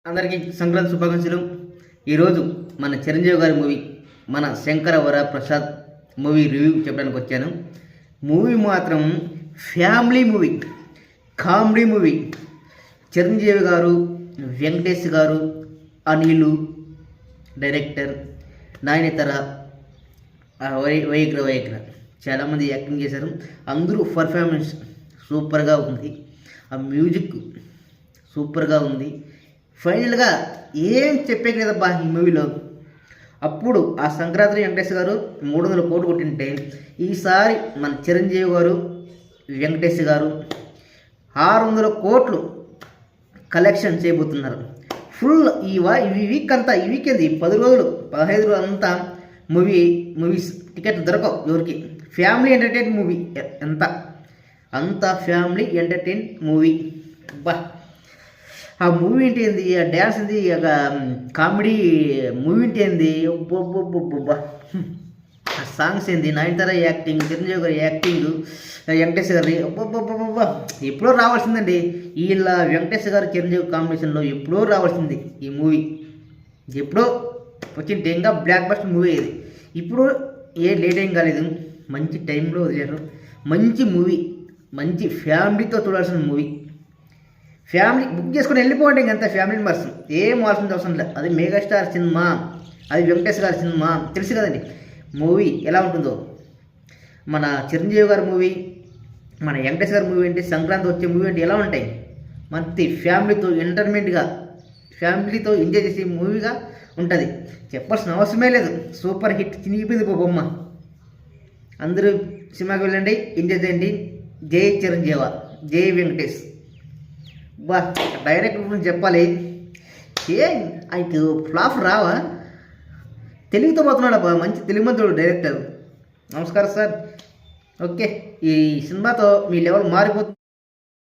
అందరికీ సంక్రాంతి శుభాకాంక్షలు. ఈరోజు మన చిరంజీవి గారి మూవీ మన శంకర వరప్రసాద్ మూవీ రివ్యూ చెప్పడానికి వచ్చాను. మూవీ మాత్రం family movie, comedy movie. Chiranjeevi గారు, వెంకటేష్ గారు, అనిలు డైరెక్టర్, నయనతార, వైగ్ర చాలామంది యాక్టింగ్ చేశారు. అందరూ పర్ఫార్మెన్స్ సూపర్గా ఉంది. ఆ మ్యూజిక్ సూపర్గా ఉంది. ఫైనల్గా ఏం చెప్పే కదబ్బా ఈ మూవీలో. అప్పుడు ఆ సంక్రాంతి వెంకటేష్ గారు 300 కోట్లు కొట్టింటే ఈసారి మన చిరంజీవి గారు, వెంకటేష్ గారు 600 కోట్లు కలెక్షన్ చేయబోతున్నారు. ఫుల్ ఈ వీక్ అంతా, ఈ వీక్ ఏంది 10 రోజులు 15 రోజులు అంతా మూవీస్ టికెట్ దొరకవు ఎవరికి. ఫ్యామిలీ ఎంటర్టైన్ మూవీ అంత ఫ్యామిలీ ఎంటర్టైన్ మూవీ. బా ఆ మూవీ ఏంటి ఏంది, ఆ డ్యాన్స్ ఏంది, కామెడీ మూవీ ఏంటి ఏంది, ఆ సాంగ్స్ ఏంది, నయనతార యాక్టింగ్, చిరంజీవి గారి యాక్టింగ్, వెంకటేష్ గారి ఎప్పుడో రావాల్సిందండి. వీళ్ళ వెంకటేష్ గారు చిరంజీవి కాంబినేషన్లో ఎప్పుడో రావాల్సింది ఈ మూవీ. ఎప్పుడో వచ్చింటే ఇంకా బ్లాక్ బస్టర్ మూవీ ఇది. ఇప్పుడు లేట్ ఏం కాలేదు, మంచి టైంలో వదిలేరు. మంచి మూవీ, మంచి ఫ్యామిలీతో చూడాల్సిన మూవీ. ఫ్యామిలీ బుక్ చేసుకొని వెళ్ళిపోండి, ఇంకంతా ఫ్యామిలీ మెంబర్స్ ఏం వాల్సిన అవసరం లేదు. అది మెగాస్టార్ సినిమా, అది వెంకటేష్ గారి సినిమా, తెలుసు కదండి మూవీ ఎలా ఉంటుందో. మన చిరంజీవి గారి మూవీ, మన వెంకటేష్ గారి మూవీ ఏంటి, సంక్రాంతి వచ్చే మూవీ ఏంటి ఎలా ఉంటాయి. మంచి ఫ్యామిలీతో ఎంటర్టైన్మెంట్గా, ఫ్యామిలీతో ఎంజాయ్ చేసే మూవీగా ఉంటుంది. చెప్పాల్సిన అవసరమే లేదు. సూపర్ హిట్, చినిగిపోయింది బొమ్మ. అందరూ సినిమాకి వెళ్ళండి, ఎంజాయ్ చేయండి. జై చిరంజీవ, జై వెంకటేష్. బా డైరెక్టర్ గురించి చెప్పాలి, ఆయనకు ఫ్లాప్ రావా, తెలుగుతో పోతున్నాడు అబ్బా, మంచి తెలుగుమంతుడు డైరెక్టర్. నమస్కారం సార్. ఓకే, ఈ సినిమాతో మీ లెవెల్ మారిపోతుంది.